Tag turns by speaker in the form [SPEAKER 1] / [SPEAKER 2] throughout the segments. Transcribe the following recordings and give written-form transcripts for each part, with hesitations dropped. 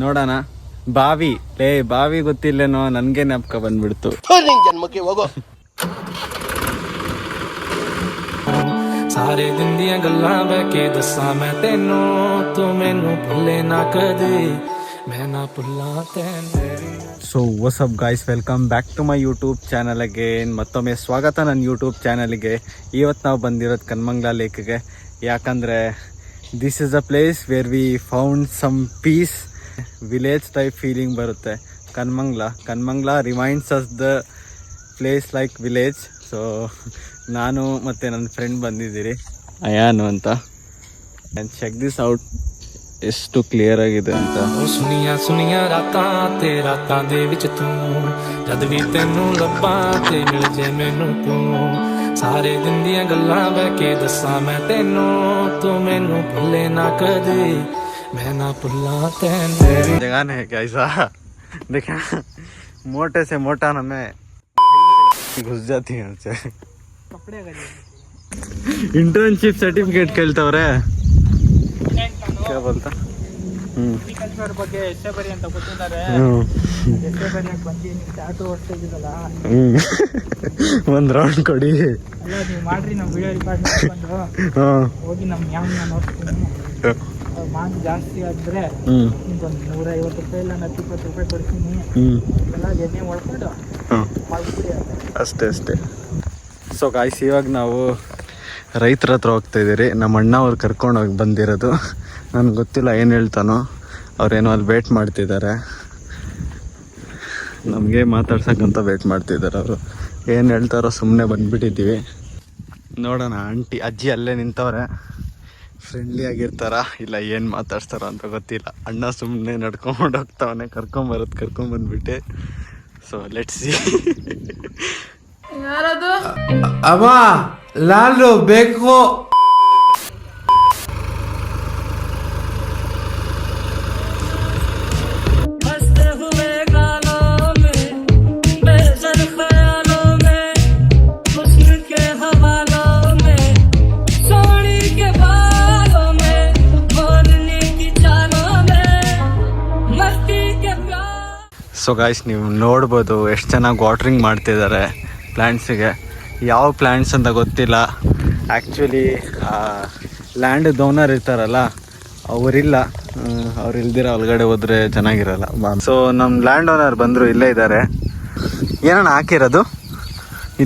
[SPEAKER 1] ನೋಡೋಣ. ಬಾವಿ ಬಾವಿ ಗೊತ್ತಿಲ್ಲೇನೋ, ನನ್ಗೆ ಜ್ಞಾಪಕ ಬಂದ್ಬಿಡ್ತು.
[SPEAKER 2] ਜਨਮਕੇ ಹೋಗೋ.
[SPEAKER 3] ਸਾਰੇ ਦਿਨ ਦੀਆਂ ਗੱਲਾਂ ਬਹਿ ਕੇ ਦੱਸਾਂ ਮੈਂ ਤੈਨੂੰ, ਤੂੰ ਮੈਨੂੰ ਭੁੱਲੇ ਨਾ ਕਦੇ, ਮੈਂ ਨਾ ਭੁੱਲਾਂ ਤੈਨੂੰ.
[SPEAKER 1] So what's up guys, welcome back to my YouTube channel again. ಮತ್ತೊಮ್ಮೆ ಸ್ವಾಗತ ನನ್ನ ಯೂಟ್ಯೂಬ್ ಚಾನಲ್ಗೆ. ಇವತ್ತು ನಾವು ಬಂದಿರೋದು ಕನ್ಮಂಗ್ಲ ಲೇಕ್ಗೆ. ಯಾಕಂದರೆ this is a place where we found some peace. Village type feeling ಬರುತ್ತೆ. Kannamangala reminds us the place like village. So ನಾನು ಮತ್ತು ನನ್ನ ಫ್ರೆಂಡ್ ಬಂದಿದ್ದೀರಿ, ಅಯಾನು ಅಂತ. ಆ್ಯಂಡ್ ಚೆಕ್ ದಿಸ್ ಔಟ್, ಎಷ್ಟು ಕ್ಲಿಯರ್ ಆಗಿದೆ ಅಂತ.
[SPEAKER 3] ਸੁਨੀਆਂ ਸੁਨੀਆਂ ਰਾਤਾਂ ਤੇ ਰਾਤਾਂ ਦੇ ਵਿੱਚ ਤੂੰ, ਜਦ ਵੀ ਤੈਨੂੰ ਲੱਭਾਂ ਤੇ ਮਿਲ ਜੇ ਮੈਨੂੰ ਤੂੰ, ਸਾਰੇ ਦਿਨ ਦੀਆਂ ਗੱਲਾਂ ਬਹਿ ਕੇ ਦੱਸਾਂ ਮੈਂ ਤੈਨੂੰ, ਤੂੰ ਮੈਨੂੰ ਭੁੱਲੇ ਨਾ ਕਦੇ, मैं ना भुल्ला तैਨੂੰ.
[SPEAKER 1] जगह है कैसा देखा, मोटे से मोटा ना मैं घुस जाती है उनसे. इंटर्नशिप सर्टिफिकेट ಕೇಳ್ತವ್ರೆ. क्या बोलता
[SPEAKER 4] ಅಗ್ರಿಕಲ್ಚರ್ ಬಗ್ಗೆ ಎಷ್ಟೇ ಬರಿ ಅಂತ ಗೊತ್ತಿದ್ದಾರೆ. ಎಷ್ಟೇ ಬರಿಯಕ್ಕೆ ಬಂದು ಸ್ಟಾರ್ಟು ಹೊಸ್ತಾಗಿದ್ದಲ್ಲ,
[SPEAKER 1] ಒಂದು ರೌಂಡ್ ಕೊಡಿ.
[SPEAKER 4] ಅಲ್ಲ ನೀವು ಮಾಡ್ರಿ, ನಮ್ಮ ವಿಡಿಯೋ ಡಿಪಾರ್ಟ್ಮೆಂಟ್ ಬಂದು ಹೋಗಿ ನಮ್ಮ ಯಾವ ನೋಡ್ತೀನಿ. ಮಾರ್ಕ್ಸ್ ಜಾಸ್ತಿ ಆದರೆ ನಿಮ್ಗೊಂದು 150 ರೂಪಾಯಿ ಇಲ್ಲ 120 ರೂಪಾಯಿ ಕೊಡ್ತೀನಿ. ಎಲ್ಲ ಎಣ್ಣೆ ಹೊಡ್ಕೊಂಡು ಮಾಡ್ಬಿಡಿ
[SPEAKER 1] ಅಷ್ಟೇ. ಸೊ ಗಾಯ್ಸ್, ಇವಾಗ ನಾವು ರೈತರ ಹತ್ರ ಹೋಗ್ತಾ ಇದ್ದೀರಿ. ನಮ್ಮ ಅಣ್ಣ ಅವ್ರು ಕರ್ಕೊಂಡು ಹೋಗಿ ಬಂದಿರೋದು. ನನಗೆ ಗೊತ್ತಿಲ್ಲ ಏನು ಹೇಳ್ತಾನೋ, ಅವ್ರೇನೋ ಅಲ್ಲಿ ವೇಟ್ ಮಾಡ್ತಿದ್ದಾರೆ. ನಮಗೆ ಮಾತಾಡ್ಸಕ್ಕಂತ ವೇಟ್ ಮಾಡ್ತಿದ್ದಾರೆ ಅವರು. ಏನು ಹೇಳ್ತಾರೋ ಸುಮ್ಮನೆ ಬಂದುಬಿಟ್ಟಿದ್ದೀವಿ. ನೋಡೋಣ. ಅಜ್ಜಿ ಅಲ್ಲೇ ನಿಂತವ್ರೆ. ಫ್ರೆಂಡ್ಲಿ ಆಗಿರ್ತಾರ ಇಲ್ಲ ಏನು ಮಾತಾಡ್ತಾರೋ ಅಂತ ಗೊತ್ತಿಲ್ಲ. ಅಣ್ಣ ಸುಮ್ಮನೆ ನಡ್ಕೊಂಡು ಹೋಗ್ತಾವನೆ, ಕರ್ಕೊಂಬಂದ್ಬಿಟ್ಟೆ. So let's see.
[SPEAKER 5] ಯಾರದು?
[SPEAKER 2] ಅಮ್ಮ ಲಾಲು ಬೇಕು.
[SPEAKER 1] ಸೊ ಗಾಯ್ಸ್, ನೀವು ನೋಡ್ಬೋದು ಎಷ್ಟು ಚೆನ್ನಾಗಿ ವಾಟ್ರಿಂಗ್ ಮಾಡ್ತಿದ್ದಾರೆ ಪ್ಲ್ಯಾಂಟ್ಸಿಗೆ. ಯಾವ ಪ್ಲ್ಯಾಂಟ್ಸ್ ಅಂತ ಗೊತ್ತಿಲ್ಲ. ಆ್ಯಕ್ಚುಲಿ ಲ್ಯಾಂಡ್ ಓನರ್ ಇರ್ತಾರಲ್ಲ, ಅವರಿಲ್ಲ. ಅವ್ರು ಇಲ್ದಿರ ಒಳಗಡೆ ಹೋದರೆ ಚೆನ್ನಾಗಿರಲ್ಲ. ಸೊ ನಮ್ಮ ಲ್ಯಾಂಡ್ ಓನರ್ ಬಂದರು, ಇಲ್ಲೇ ಇದ್ದಾರೆ. ಏನಣ್ಣ ಹಾಕಿರೋದು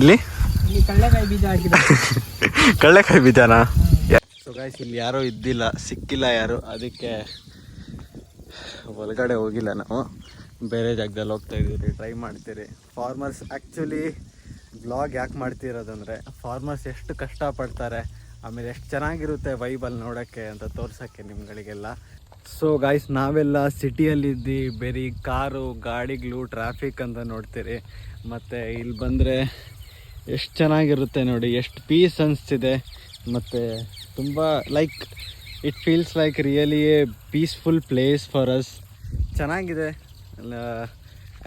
[SPEAKER 1] ಇಲ್ಲಿ?
[SPEAKER 4] ಕಳ್ಳೆಕಾಯಿ ಬೀಜ ಹಾಕಿದ್ದಾರೆ.
[SPEAKER 1] ಕಳ್ಳೆಕಾಯಿ ಬೀಜನಾ? ಸೊ ಗಾಯ್ಸ್, ಇಲ್ಲಿ ಯಾರೂ ಇದ್ದಿಲ್ಲ, ಸಿಕ್ಕಿಲ್ಲ ಯಾರು. ಅದಕ್ಕೆ ಒಳಗಡೆ ಹೋಗಿಲ್ಲ ನಾವು. ಬೇರೆ ಜಾಗದಲ್ಲಿ ಹೋಗ್ತಾ ಇದ್ದೀರಿ, ಟ್ರೈ ಮಾಡ್ತೀರಿ. ಫಾರ್ಮರ್ಸ್ ಆ್ಯಕ್ಚುಲಿ ವ್ಲಾಗ್ ಯಾಕೆ ಮಾಡ್ತಿರೋದಂದರೆ, ಫಾರ್ಮರ್ಸ್ ಎಷ್ಟು ಕಷ್ಟಪಡ್ತಾರೆ, ಆಮೇಲೆ ಎಷ್ಟು ಚೆನ್ನಾಗಿರುತ್ತೆ ವೈಬಲ್ಲಿ ನೋಡೋಕ್ಕೆ ಅಂತ ತೋರ್ಸೋಕ್ಕೆ ನಿಮ್ಗಳಿಗೆಲ್ಲ. ಸೊ ಗಾಯ್ಸ್, ನಾವೆಲ್ಲ ಸಿಟಿಯಲ್ಲಿದ್ದು ಬೇರೆ ಕಾರು ಗಾಡಿಗಳು ಟ್ರಾಫಿಕ್ ಅಂತ ನೋಡ್ತೀರಿ. ಮತ್ತು ಇಲ್ಲಿ ಬಂದರೆ ಎಷ್ಟು ಚೆನ್ನಾಗಿರುತ್ತೆ ನೋಡಿ, ಎಷ್ಟು ಪೀಸ್ ಅನಿಸ್ತಿದೆ. ಮತ್ತು ತುಂಬ like it feels like really A peaceful place for us. ಚೆನ್ನಾಗಿದೆ.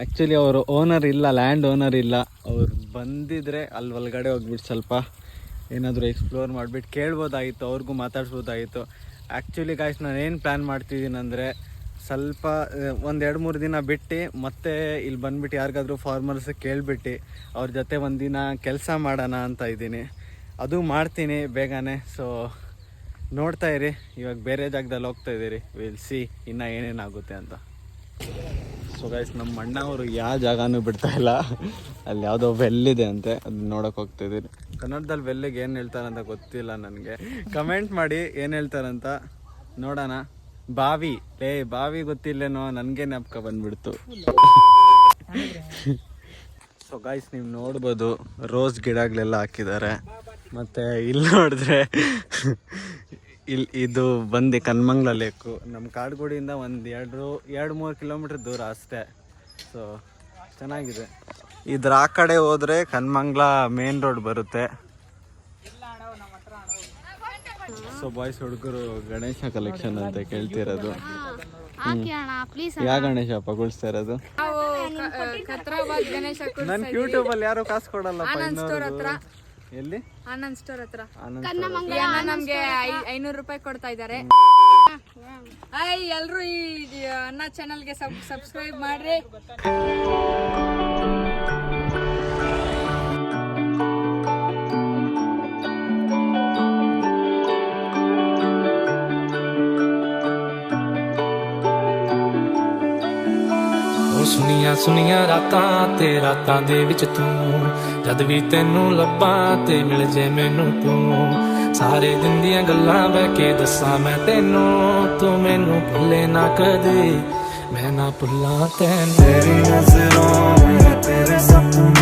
[SPEAKER 1] ಆ್ಯಕ್ಚುಲಿ ಅವರು ಓನರ್ ಇಲ್ಲ, ಲ್ಯಾಂಡ್ ಓನರ್ ಇಲ್ಲ. ಅವ್ರು ಬಂದಿದ್ರೆ ಅಲ್ಲಿ ಒಳಗಡೆ ಹೋಗ್ಬಿಟ್ಟು ಸ್ವಲ್ಪ ಏನಾದರೂ ಎಕ್ಸ್ಪ್ಲೋರ್ ಮಾಡಿಬಿಟ್ಟು ಕೇಳ್ಬೋದಾಗಿತ್ತು, ಅವ್ರಿಗೂ ಮಾತಾಡ್ಸ್ಬೋದಾಗಿತ್ತು. ಆ್ಯಕ್ಚುಲಿ ಗಾಯ್ಸ್, ನಾನು ಏನು ಪ್ಲ್ಯಾನ್ ಮಾಡ್ತಿದ್ದೀನಿ ಅಂದರೆ, ಸ್ವಲ್ಪ 1-2-3 ದಿನ ಬಿಟ್ಟು ಮತ್ತೆ ಇಲ್ಲಿ ಬಂದುಬಿಟ್ಟು ಯಾರಿಗಾದ್ರೂ ಫಾರ್ಮರ್ಸ್ ಕೇಳಿಬಿಟ್ಟು ಅವ್ರ ಜೊತೆ ಒಂದಿನ ಕೆಲಸ ಮಾಡೋಣ ಅಂತ ಇದ್ದೀನಿ. ಅದು ಮಾಡ್ತೀನಿ ಬೇಗನೆ. ಸೊ ನೋಡ್ತಾ ಇರಿ. ಇವಾಗ ಬೇರೆ ಜಾಗದಲ್ಲಿ ಹೋಗ್ತಾ ಇದ್ದೀರಿ, ವಿಲ್ ಸಿ ಇನ್ನೂ ಏನೇನಾಗುತ್ತೆ ಅಂತ. ಸೊ ಗೈಸ್, ನಮ್ಮ ಅಣ್ಣ ಅವರು ಯಾವ ಜಾಗನೂ ಬಿಡ್ತಾ ಇಲ್ಲ. ಅಲ್ಲಿ ಯಾವುದೋ ವೆಲ್ಲಿದೆ ಅಂತೆ, ಅದನ್ನ ನೋಡೋಕೆ ಹೋಗ್ತಿದ್ದೀರಿ. ಕನ್ನಡದಲ್ಲಿ ವೆಲ್ಲಿಗೆ ಏನು ಹೇಳ್ತಾರಂತ ಗೊತ್ತಿಲ್ಲ ನನಗೆ. ಕಮೆಂಟ್ ಮಾಡಿ ಏನು ಹೇಳ್ತಾರಂತ ನೋಡೋಣ. ಬಾವಿ ಗೊತ್ತಿಲ್ಲೇನೋ, ನನಗೆ ಜ್ಞಾಪಕ ಬಂದ್ಬಿಡ್ತು. ಸೊ ಗೈಸ್, ನೀವು ನೋಡ್ಬೋದು ರೋಸ್ ಗಿಡಗಳೆಲ್ಲ ಹಾಕಿದ್ದಾರೆ. ಮತ್ತು ಇಲ್ಲಿ ನೋಡಿದ್ರೆ ಇದು ಬಂದು ಕನ್ಮಂಗ್ಲ ಲೇಕು. ನಮ್ಮ ಕಾಡುಗೋಡಿಯಿಂದ ಒಂದು 2-3 ಕಿಲೋಮೀಟ್ರ್ ದೂರ ಅಷ್ಟೇ. ಸೊ ಚೆನ್ನಾಗಿದೆ. ಇದ್ರ ಆ ಕಡೆ ಹೋದರೆ ಕನ್ಮಂಗ್ಲ ಮೇನ್ ರೋಡ್ ಬರುತ್ತೆ. ಸೊ ಬಾಯ್ಸ್, ಹುಡುಗರು ಗಣೇಶ ಕಲೆಕ್ಷನ್ ಅಂತ ಕೇಳ್ತಿರೋದು. ಯಾವ ಗಣೇಶ ಪಗೊಳ್ಸ್ತಾ ಇರೋದು? ನನ್ನ ಯೂಟ್ಯೂಬಲ್ಲಿ ಯಾರು ಕಾಸು ಕೊಡಲ್ಲಪ್ಪ. ಎಲ್ಲಿ?
[SPEAKER 5] ಆನಂದ್ ಸ್ಟೋರ್ ಹತ್ರ.
[SPEAKER 1] ಆನಂದ್
[SPEAKER 5] ಈ ಅಣ್ಣ ನಮ್ಗೆ 500 ರೂಪಾಯಿ ಕೊಡ್ತಾ ಇದ್ದಾರೆ. ಎಲ್ರು ಈ ಅಣ್ಣ ಚಾನಲ್ಗೆ ಸಬ್ಸ್ಕ್ರೈಬ್ ಮಾಡ್ರಿ.
[SPEAKER 3] ਸੁਨੀਆਂ ਸੁਨੀਆਂ ਰਾਤਾਂ ਤੇ ਰਾਤਾਂ ਦੇ ਵਿੱਚ ਤੂੰ ਜਦ ਵੀ ਤੈਨੂੰ ਲੱਭਾਂ ਤੇ ਮਿਲ ਜੇ ਮੈਨੂੰ ਤੂੰ ਸਾਰੇ ਦਿਨ ਦੀਆਂ ਗੱਲਾਂ ਬਹਿ ਕੇ ਦੱਸਾਂ ਮੈਂ ਤੈਨੂੰ ਤੂੰ ਮੈਨੂੰ ਭੁੱਲੇ ਨਾ ਕਦੇ मैं ना भुला तैनूं तेरी नजरों में तेरे सपने